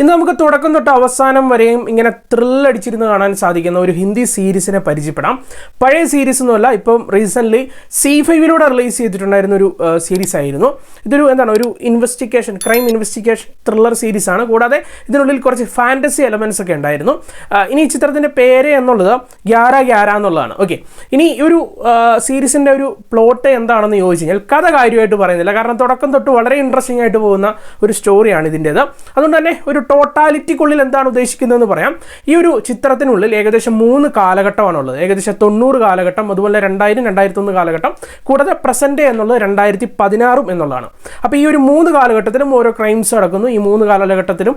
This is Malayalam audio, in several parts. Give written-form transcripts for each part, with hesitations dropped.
ഇന്ന് നമുക്ക് തുടക്കം തൊട്ട് അവസാനം വരെയും ഇങ്ങനെ ത്രില്ലടിച്ചിരുന്ന് കാണാൻ സാധിക്കുന്ന ഒരു ഹിന്ദി സീരീസിനെ പരിചയപ്പെടാം. പഴയ സീരീസ് ഒന്നുമല്ല, ഇപ്പം റീസെൻ്റ്ലി C5 റിലീസ് ചെയ്തിട്ടുണ്ടായിരുന്ന ഒരു സീരീസ് ആയിരുന്നു. ഇതൊരു ഒരു ഇൻവെസ്റ്റിഗേഷൻ, ക്രൈം ഇൻവെസ്റ്റിഗേഷൻ ത്രില്ലർ സീരീസാണ്. കൂടാതെ ഇതിനുള്ളിൽ കുറച്ച് ഫാൻറ്റസി എലമെൻറ്റ്സ് ഒക്കെ ഉണ്ടായിരുന്നു. ഇനി ഈ ചിത്രത്തിൻ്റെ പേര് എന്നുള്ളത് 11 എന്നുള്ളതാണ്. ഓക്കെ, ഇനി ഈ ഒരു സീരീസിൻ്റെ ഒരു പ്ലോട്ട് എന്താണെന്ന് ചോദിച്ചു കഴിഞ്ഞാൽ കഥ കാര്യമായിട്ട് പറയുന്നില്ല, കാരണം തുടക്കം തൊട്ട് വളരെ ഇൻട്രസ്റ്റിംഗ് ആയിട്ട് പോകുന്ന ഒരു സ്റ്റോറിയാണ് ഇതിൻ്റേത്. അതുകൊണ്ട് തന്നെ ഒരു ടോട്ടാലിറ്റിക്കുള്ളിൽ എന്താണ് ഉദ്ദേശിക്കുന്നതെന്ന് പറയാം. ഈ ഒരു ചിത്രത്തിനുള്ളിൽ ഏകദേശം 3 കാലഘട്ടമാണുള്ളത്. ഏകദേശം 90 കാലഘട്ടം, അതുപോലെ 2000, 2001 കാലഘട്ടം, കൂടാതെ പ്രസൻറ്റ് എന്നുള്ളത് 2016 എന്നുള്ളതാണ്. അപ്പോൾ ഈ ഒരു 3 കാലഘട്ടത്തിലും ഓരോ ക്രൈംസ് നടക്കുന്നു. ഈ 3 കാലഘട്ടത്തിലും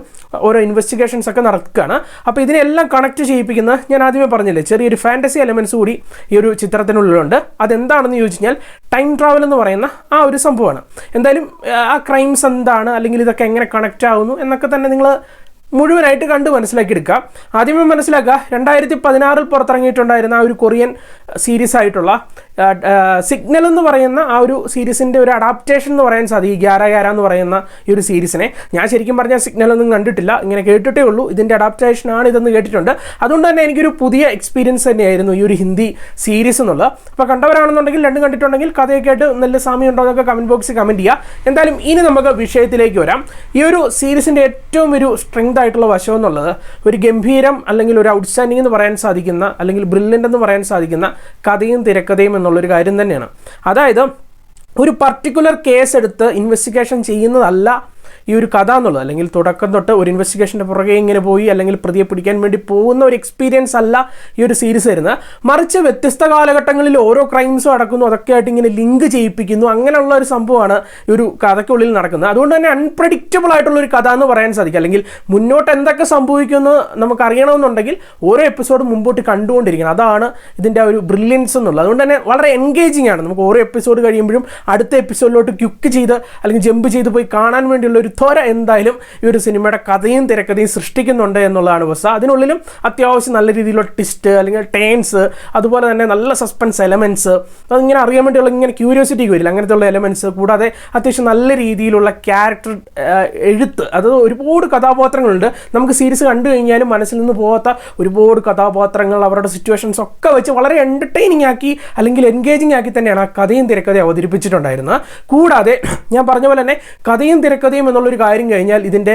ഓരോ ഇൻവെസ്റ്റിഗേഷൻസ് ഒക്കെ നടക്കുകയാണ്. അപ്പോൾ ഇതിനെല്ലാം കണക്ട് ചെയ്യിപ്പിക്കുന്ന, ഞാൻ ആദ്യമേ പറഞ്ഞില്ലേ, ചെറിയൊരു ഫാൻറ്റസി എലമെൻറ്റ്സ് കൂടി ഈ ഒരു ചിത്രത്തിനുള്ളിലുണ്ട്. അതെന്താണെന്ന് ചോദിച്ചു കഴിഞ്ഞാൽ ടൈം ട്രാവൽ എന്ന് പറയുന്ന ആ ഒരു സംഭവമാണ്. എന്തായാലും ആ ക്രൈംസ് എന്താണ്, അല്ലെങ്കിൽ ഇതൊക്കെ എങ്ങനെ കണക്റ്റ് ആവുന്നു എന്നൊക്കെ തന്നെ നിങ്ങൾ മുഴുവനായിട്ട് കണ്ട് മനസ്സിലാക്കിയെടുക്കുക. ആദ്യമേ മനസ്സിലാക്കുക, 2016 പുറത്തിറങ്ങിയിട്ടുണ്ടായിരുന്ന ആ ഒരു കൊറിയൻ സീരീസ് ആയിട്ടുള്ള സിഗ്നൽ എന്ന് പറയുന്ന ആ ഒരു സീരീസിൻ്റെ ഒരു അഡാപ്റ്റേഷൻ എന്ന് പറയാൻ സാധിക്കും. 11 എന്ന് പറയുന്ന ഈ ഒരു സീരീസിനെ ഞാൻ ശരിക്കും പറഞ്ഞാൽ സിഗ്നലൊന്നും കണ്ടിട്ടില്ല, ഇങ്ങനെ കേട്ടിട്ടേ ഉള്ളൂ. ഇതിൻ്റെ അഡാപ്റ്റേഷനാണ് ഇതെന്ന് കേട്ടിട്ടുണ്ട്. അതുകൊണ്ട് തന്നെ എനിക്കൊരു പുതിയ എക്സ്പീരിയൻസ് തന്നെയായിരുന്നു ഈ ഒരു ഹിന്ദി സീരീസ് എന്നുള്ളത്. അപ്പോൾ കണ്ടവരാണെന്നുണ്ടെങ്കിൽ, രണ്ടും കണ്ടിട്ടുണ്ടെങ്കിൽ കഥയൊക്കെ ആയിട്ട് നല്ല സാമ്യം ഉണ്ടോ എന്നൊക്കെ കമൻറ്റ് ബോക്സിൽ കമൻറ്റ് ചെയ്യുക. എന്തായാലും ഇനി നമുക്ക് വിഷയത്തിലേക്ക് വരാം. ഈ ഒരു സീരീസിൻ്റെ ഏറ്റവും ഒരു സ്ട്രെങ്ത് ആയിട്ടുള്ള വശം എന്നുള്ളത് ഒരു ഗംഭീരം, അല്ലെങ്കിൽ ഒരു ഔട്ട്സ്റ്റാൻഡിംഗ് എന്ന് പറയാൻ സാധിക്കുന്ന, അല്ലെങ്കിൽ ബ്രില്യൻ്റ് എന്ന് പറയാൻ സാധിക്കുന്ന കഥയും തിരക്കഥയും എന്നുള്ളൊരു കാര്യം തന്നെയാണ്. അതായത് ഒരു പർട്ടിക്കുലർ കേസ് എടുത്ത് ഇൻവെസ്റ്റിഗേഷൻ ചെയ്യുന്നതല്ല ഈ ഒരു കഥ എന്നുള്ളത്, അല്ലെങ്കിൽ തുടക്കം തൊട്ട് ഒരു ഇൻവെസ്റ്റിഗേഷൻ്റെ പുറകെ ഇങ്ങനെ പോയി അല്ലെങ്കിൽ പ്രതിയെ പിടിക്കാൻ വേണ്ടി പോകുന്ന ഒരു എക്സ്പീരിയൻസ് അല്ല ഈ ഒരു സീരീസ് വരുന്നത്. മറിച്ച് വ്യത്യസ്ത കാലഘട്ടങ്ങളിൽ ഓരോ ക്രൈംസും നടക്കുന്നു, അതൊക്കെ ആയിട്ട് ഇങ്ങനെ ലിങ്ക് ചെയ്യിപ്പിക്കുന്നു. അങ്ങനെയുള്ള ഒരു സംഭവമാണ് ഈ ഒരു കഥയ്ക്കുള്ളിൽ നടക്കുന്നത്. അതുകൊണ്ട് തന്നെ അൺപ്രഡിക്റ്റബിൾ ആയിട്ടുള്ളൊരു കഥ എന്ന് പറയാൻ സാധിക്കും. അല്ലെങ്കിൽ മുന്നോട്ട് എന്തൊക്കെ സംഭവിക്കുമെന്ന് നമുക്ക് അറിയണമെന്നുണ്ടെങ്കിൽ ഓരോ എപ്പിസോഡ് മുമ്പോട്ട് കണ്ടുകൊണ്ടിരിക്കണം. അതാണ് ഇതിൻ്റെ ഒരു ബ്രില്യൻസ് എന്നുള്ളത്. അതുകൊണ്ട് തന്നെ വളരെ എൻഗേജിങ് ആണ്. നമുക്ക് ഓരോ എപ്പിസോഡ് കഴിയുമ്പോഴും അടുത്ത എപ്പിസോഡിലോട്ട് ക്വിക്ക് ചെയ്ത് അല്ലെങ്കിൽ ജമ്പ് ചെയ്ത് പോയി കാണാൻ വേണ്ടിയുള്ള ഒരു ത്വര എന്തായാലും ഈ ഒരു സിനിമയുടെ കഥയും തിരക്കഥയും സൃഷ്ടിക്കുന്നുണ്ട് എന്നുള്ളതാണ് വസ്തുത. അതിനുള്ളിലും അത്യാവശ്യം നല്ല രീതിയിലുള്ള ട്വിസ്റ്റ് അല്ലെങ്കിൽ ടേൺസ്, അതുപോലെ തന്നെ നല്ല സസ്പെൻസ് എലമെൻറ്റ്സ്, അതിങ്ങനെ അറിയാൻ വേണ്ടിയുള്ള ഇങ്ങനെ ക്യൂരിയോസിറ്റി വരില്ല, അങ്ങനത്തെയുള്ള എലമെൻറ്റ്സ്. കൂടാതെ അത്യാവശ്യം നല്ല രീതിയിലുള്ള ക്യാരക്ടർ എഴുത്ത്, അത് ഒരുപാട് കഥാപാത്രങ്ങളുണ്ട്. നമുക്ക് സീരീസ് കണ്ടു കഴിഞ്ഞാലും മനസ്സിൽ നിന്ന് പോകാത്ത ഒരുപാട് കഥാപാത്രങ്ങൾ, അവരുടെ സിറ്റുവേഷൻസ് ഒക്കെ വെച്ച് വളരെ എൻ്റർടൈനിങ് ആക്കി അല്ലെങ്കിൽ എൻഗേജിങ് ആക്കി തന്നെയാണ് ആ കഥയും തിരക്കഥയും അവതരിപ്പിച്ചിട്ടുണ്ടായിരുന്നത്. കൂടാതെ ഞാൻ പറഞ്ഞ പോലെ തന്നെ കഥയും തിരക്കഥയും എന്നുള്ളൊരു കാര്യം കഴിഞ്ഞാൽ ഇതിൻ്റെ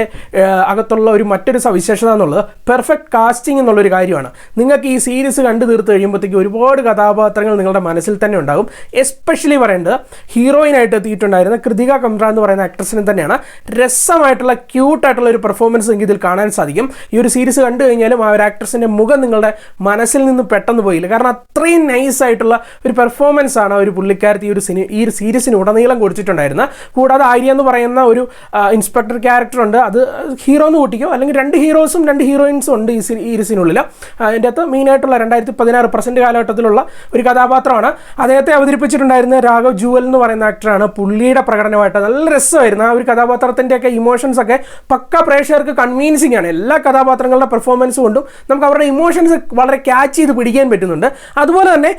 അകത്തുള്ള ഒരു മറ്റൊരു സവിശേഷത എന്നുള്ളത് പെർഫെക്റ്റ് കാസ്റ്റിംഗ് എന്നുള്ളൊരു കാര്യമാണ്. നിങ്ങൾക്ക് ഈ സീരീസ് കണ്ടു തീർത്ത് കഴിയുമ്പോഴത്തേക്ക് ഒരുപാട് കഥാപാത്രങ്ങൾ നിങ്ങളുടെ മനസ്സിൽ തന്നെ ഉണ്ടാകും. എസ്പെഷ്യലി പറയേണ്ടത് ഹീറോയിനായിട്ട് എത്തിയിട്ടുണ്ടായിരുന്ന കൃതിക കംറ എന്ന് പറയുന്ന ആക്ട്രസിനെ തന്നെയാണ്. രസമായിട്ടുള്ള ക്യൂട്ടായിട്ടുള്ള ഒരു പെർഫോമൻസ് നിങ്ങൾക്ക് ഇതിൽ കാണാൻ സാധിക്കും. ഈ ഒരു സീരീസ് കണ്ടു കഴിഞ്ഞാലും ആ ഒരു ആക്ട്രസിൻ്റെ മുഖം നിങ്ങളുടെ മനസ്സിൽ നിന്ന് പെട്ടെന്ന് പോയില്ല, കാരണം അത്രയും നൈസായിട്ടുള്ള ഒരു പെർഫോമൻസ് ആണ് ഒരു പുള്ളിക്കാരത്തി ഈ ഒരു സീരീസിന് ഉടനീളം കൊടുത്തിട്ടുണ്ടായിരുന്നത്. കൂടാതെ ആര്യ എന്ന് പറയുന്ന ഒരു ഇൻസ്പെക്ടർ ക്യാരക്ടർ ഉണ്ട്. അത് ഹീറോ എന്ന് കൂട്ടിക്കോ, അല്ലെങ്കിൽ 2 ഹീറോസും 2 ഹീറോയിൻസും ഉണ്ട് ഈ സീരീസിനുള്ളിൽ. അതിൻ്റെ അകത്ത് മെയിനായിട്ടുള്ള 2016 പ്രസൻറ്റ് കാലഘട്ടത്തിലുള്ള ഒരു കഥാപാത്രമാണ്. അദ്ദേഹത്തെ അവതരിപ്പിച്ചിട്ടുണ്ടായിരുന്ന രാഘവ് ജുവൽ എന്ന് പറയുന്ന ആക്ടറാണ്. പുള്ളിയുടെ പ്രകടനമായിട്ട് നല്ല രസമായിരുന്നു. ആ ഒരു കഥാപാത്രത്തിൻ്റെയൊക്കെ ഇമോഷൻസ് ഒക്കെ പക്ക പ്രേക്ഷകർക്ക് കൺവീൻസിംഗ് ആണ്. എല്ലാ കഥാപാത്രങ്ങളുടെ പെർഫോമൻസ് കൊണ്ടും നമുക്ക് അവരുടെ ഇമോഷൻസ് വളരെ ക്യാച്ച് ചെയ്ത് പിടിക്കാൻ പറ്റുന്നുണ്ട്. അതുപോലെ തന്നെ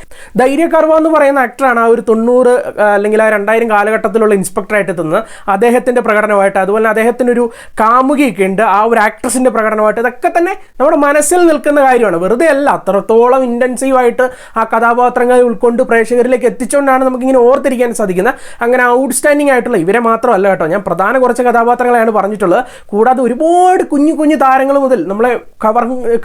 ധൈര്യ കർവ എന്ന് പറയുന്ന ആക്ടറാണ് ആ ഒരു 90 അല്ലെങ്കിൽ ആ 2000 കാലഘട്ടത്തിലുള്ള ഇൻസ്പെക്ടറായിട്ട് എത്തുന്നത്. അദ്ദേഹത്തിൻ്റെ പ്രകടനമായിട്ട്, അതുപോലെ അദ്ദേഹത്തിനൊരു കാമുകിയൊക്കെ ഉണ്ട്, ആ ഒരു ആക്ട്രസിൻ്റെ പ്രകടനമായിട്ട്, ഇതൊക്കെ തന്നെ നമ്മുടെ മനസ്സിൽ നിൽക്കുന്ന കാര്യമാണ്. വെറുതെ അല്ല, അത്രത്തോളം ഇൻറ്റൻസീവായിട്ട് ആ കഥാപാത്രങ്ങളെ ഉൾക്കൊണ്ട് പ്രേക്ഷകരിലേക്ക് എത്തിച്ചുകൊണ്ടാണ് നമുക്കിങ്ങനെ ഓർത്തിരിക്കാൻ സാധിക്കുന്നത്. അങ്ങനെ ഔട്ട്സ്റ്റാൻഡിംഗ് ആയിട്ടുള്ള ഇവരെ മാത്രമല്ല കേട്ടോ, ഞാൻ പ്രധാന കുറച്ച് കഥാപാത്രങ്ങളെയാണ് പറഞ്ഞിട്ടുള്ളത്. കൂടാതെ ഒരുപാട് കുഞ്ഞു കുഞ്ഞു താരങ്ങൾ മുതൽ നമ്മളെ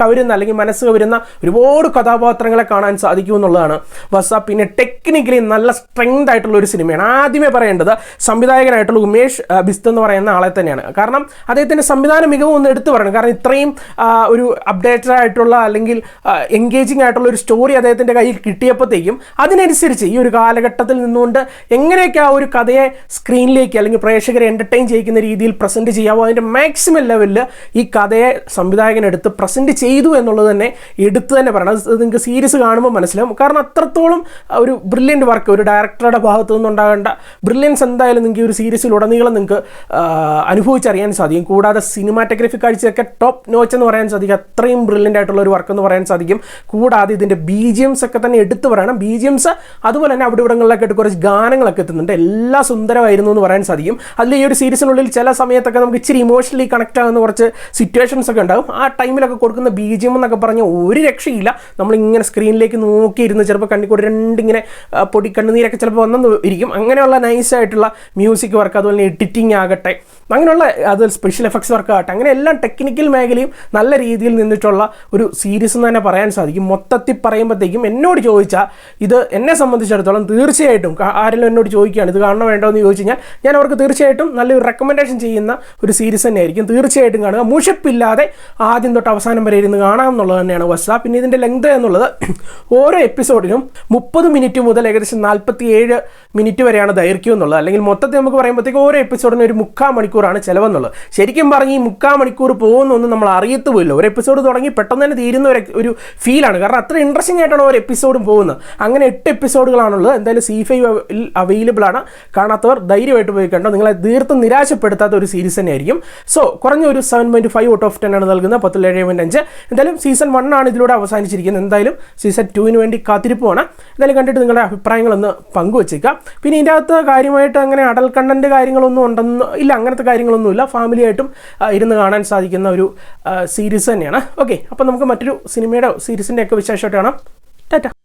കവരുന്ന അല്ലെങ്കിൽ മനസ്സ് കവരുന്ന ഒരുപാട് കഥാപാത്രങ്ങളെ കാണാൻ സാധിക്കുമെന്നുള്ളതാണ് വസ്തുത. പിന്നെ ടെക്നിക്കലി നല്ല സ്ട്രെങ്ത് ആയിട്ടുള്ള ഒരു സിനിമയാണ്. ആദ്യമേ പറയേണ്ടത് സംവിധായകനായിട്ടുള്ള ഉമേഷ് ബിസ്ത് എന്ന് പറയുന്ന ആളെ തന്നെയാണ്. കാരണം അദ്ദേഹത്തിൻ്റെ സംവിധാന മികവ് ഒന്ന് എടുത്തു പറയണം. കാരണം ഇത്രയും ഒരു അപ്ഡേറ്റഡ് ആയിട്ടുള്ള അല്ലെങ്കിൽ എൻഗേജിങ് ആയിട്ടുള്ള ഒരു സ്റ്റോറി അദ്ദേഹത്തിൻ്റെ കയ്യിൽ കിട്ടിയപ്പോഴത്തേക്കും അതിനനുസരിച്ച് ഈ ഒരു കാലഘട്ടത്തിൽ നിന്നുകൊണ്ട് എങ്ങനെയൊക്കെ ആ ഒരു കഥയെ സ്ക്രീനിലേക്ക് അല്ലെങ്കിൽ പ്രേക്ഷകരെ എൻ്റർടൈൻ ചെയ്യിക്കുന്ന രീതിയിൽ പ്രസൻറ്റ് ചെയ്യാമോ, അതിൻ്റെ മാക്സിമം ലെവലിൽ ഈ കഥയെ സംവിധായകനെടുത്ത് പ്രസൻറ്റ് ചെയ്തു എന്നുള്ളത് തന്നെ എടുത്ത് തന്നെ പറയണം. അത് നിങ്ങൾക്ക് സീരീസ് കാണുമ്പോൾ മനസ്സിലാവും. കാരണം അത്രത്തോളം ഒരു ബ്രില്യൻ്റ് വർക്ക് ഒരു ഡയറക്ടറുടെ ഭാഗത്തു നിന്നുണ്ടാകേണ്ട ബ്രില്യൻസ് എന്തായാലും നിങ്ങൾക്ക് ഈ ഒരു സീരീസിലുടനീളം നിങ്ങൾക്ക് അനുഭവിച്ചറിയാൻ സാധിക്കും. കൂടാതെ സിനിമാറ്റോഗ്രഫി കാഴ്ചയൊക്കെ ടോപ്പ് നോച്ച് എന്ന് പറയാൻ സാധിക്കും. അത്രയും ബ്രില്യൻ്റ് ആയിട്ടുള്ള ഒരു വർക്ക് എന്ന് പറയാൻ സാധിക്കും. കൂടാതെ ഇതിൻ്റെ BGMs ഒക്കെ തന്നെ എടുത്തു പറയണം. BGMs അതുപോലെ തന്നെ അവിടെ ഇവിടങ്ങളിലൊക്കെ ആയിട്ട് കുറച്ച് ഗാനങ്ങളൊക്കെ എത്തുന്നുണ്ട്. എല്ലാം സുന്ദരമായിരുന്നു എന്ന് പറയാൻ സാധിക്കും. അതിൽ ഈ ഒരു സീരീസിനുള്ളിൽ ചില സമയത്തൊക്കെ നമുക്ക് ഇച്ചിരി ഇമോഷണലി കണക്ട് ആകുന്ന കുറച്ച് സിറ്റുവേഷൻസ് ഒക്കെ ഉണ്ടാകും. ആ ടൈമിലൊക്കെ കൊടുക്കുന്ന BGM എന്നൊക്കെ പറഞ്ഞാൽ ഒരു രക്ഷയില്ല. നമ്മളിങ്ങനെ സ്ക്രീനിലേക്ക് നോക്കിയിരുന്ന് ചിലപ്പോൾ കണ്ണിക്കൂടി രണ്ടിങ്ങനെ പൊടി കണ്ണുനീരൊക്കെ ചിലപ്പോൾ വന്നെന്ന് ഇരിക്കും. അങ്ങനെയുള്ള നൈസായിട്ടുള്ള മ്യൂസിക് വർക്ക്, അതുപോലെ തന്നെ എഡിറ്റിംഗ് ആകട്ടെ, അങ്ങനെയുള്ള അത് സ്പെഷ്യൽ എഫക്ട്സ് വർക്ക് ആകട്ടെ, അങ്ങനെ എല്ലാം ടെക്നിക്കൽ മേഖലയും നല്ല രീതിയിൽ നിന്നിട്ടുള്ള ഒരു സീരീസ് എന്ന് തന്നെ പറയാൻ സാധിക്കും. മൊത്തത്തിൽ പറയുമ്പോഴത്തേക്കും എന്നോട് ചോദിച്ചാൽ ഇത് എന്നെ സംബന്ധിച്ചിടത്തോളം തീർച്ചയായിട്ടും ആരെങ്കിലും എന്നോട് ചോദിക്കുകയാണ് ഇത് കാണണോ വേണ്ടോ എന്ന് ചോദിച്ചു കഴിഞ്ഞാൽ ഞാൻ അവർക്ക് തീർച്ചയായിട്ടും നല്ലൊരു റെക്കമെൻഡേഷൻ ചെയ്യുന്ന ഒരു സീരീസ് തന്നെയായിരിക്കും. തീർച്ചയായിട്ടും കാണുക. മുഷിപ്പില്ലാതെ ആദ്യം തൊട്ട് അവസാനം വരെ ഇരുന്ന് കാണാം എന്നുള്ളത് തന്നെയാണ് വസ്തുത. പിന്നെ ഇതിൻ്റെ ലെങ്ത് എന്നുള്ളത് ഓരോ എപ്പിസോഡിനും 30 മിനിറ്റ് മുതൽ ഏകദേശം 47 മിനിറ്റ് വരെയാണ് ദൈർഘ്യം എന്നുള്ളത്. അല്ലെങ്കിൽ മൊത്തത്തിൽ നമുക്ക് പറയുമ്പോഴത്തേക്ക് ഓരോ എപ്പിസോഡിന് ഒരു 3/4 മണിക്കൂറാണ് ചിലവെന്നുള്ളത്. ശരിക്കും പറഞ്ഞ് ഈ 3/4 മണിക്കൂർ പോകുന്നൊന്നും നമ്മൾ അറിയത്തുമില്ല. ഒരു എപ്പിസോഡ് തുടങ്ങി പെട്ടെന്ന് തന്നെ തീരുന്ന ഒരു ഫീലാണ്. കാരണം അത്ര ഇൻട്രസ്റ്റിംഗ് ആയിട്ടാണ് ഓരോ എപ്പിസോഡും പോകുന്നത്. അങ്ങനെ 8 എപ്പിസോഡുകളാണുള്ളത്. എന്തായാലും C5 അവൈലബിൾ ആണ്. കാണാത്തവർ ധൈര്യമായിട്ട് പോയി കണ്ടോ. നിങ്ങളെ തീർത്തും നിരാശപ്പെടുത്താത്ത ഒരു സീരീസ് തന്നെയായിരിക്കും. സോ കുറഞ്ഞ ഒരു 7.5 ഔട്ട് ഓഫ് 10 ആണ് നൽകുന്നത്. 10-7.5. എന്തായാലും സീസൺ 1 ആണ് ഇതിലൂടെ അവസാനിച്ചിരിക്കുന്നത്. എന്തായാലും സീസൺ 2 വേണ്ടി കാത്തിരിപ്പുമാണ്. എന്തായാലും കണ്ടിട്ട് നിങ്ങളുടെ അഭിപ്രായങ്ങളൊന്ന് പങ്കുവച്ചേക്കാം. പിന്നെ ഇതിൻ്റെ അകത്ത് കാര്യമായിട്ട് അങ്ങനെ അഡൽ കണ്ടന്റ് കാര്യങ്ങളൊന്നും ഉണ്ടെന്ന് ഇല്ല, അങ്ങനത്തെ കാര്യങ്ങളൊന്നുമില്ല. ഫാമിലിയായിട്ടും ഇരുന്ന് കാണാൻ സാധിക്കുന്ന ഒരു സീരീസ് തന്നെയാണ്. ഓക്കെ, അപ്പോൾ നമുക്ക് മറ്റൊരു സിനിമയുടെ സീരീസിൻ്റെ ഒക്കെ വിശേഷമായിട്ട് കാണാം. ടാറ്റ.